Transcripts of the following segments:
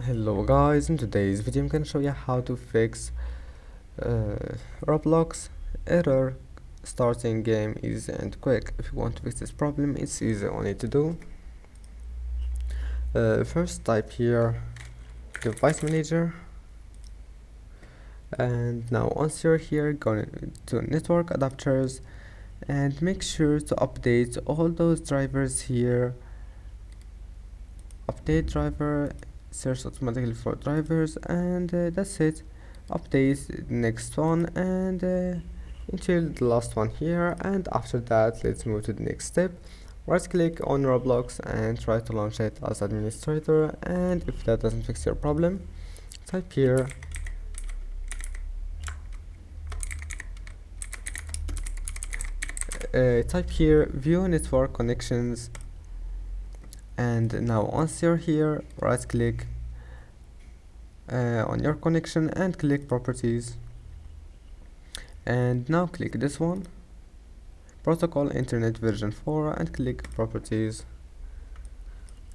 Hello guys, in today's video I'm gonna show you how to fix Roblox error starting game easy and quick. If you want to fix this problem, it's easy. All you need to do, first type here device manager, and now once you're here, go to network adapters and make sure to update all those drivers here. Update driver, search automatically for drivers, and that's it. Update next one and until the last one here, and after that let's move to the next step. Right click on Roblox and try to launch it as administrator, and if that doesn't fix your problem, type here view network connections, and now once you're here, right click on your connection and click properties, and now click this one, protocol internet version 4, and click properties.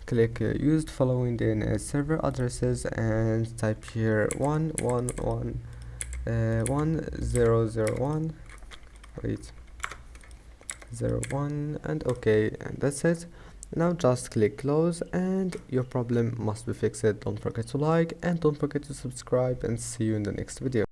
Click used following DNS server addresses and type here 1111001 wait 01, and okay, and that's it. Now just click close and your problem must be fixed. Don't forget to like and don't forget to subscribe, and see you in the next video.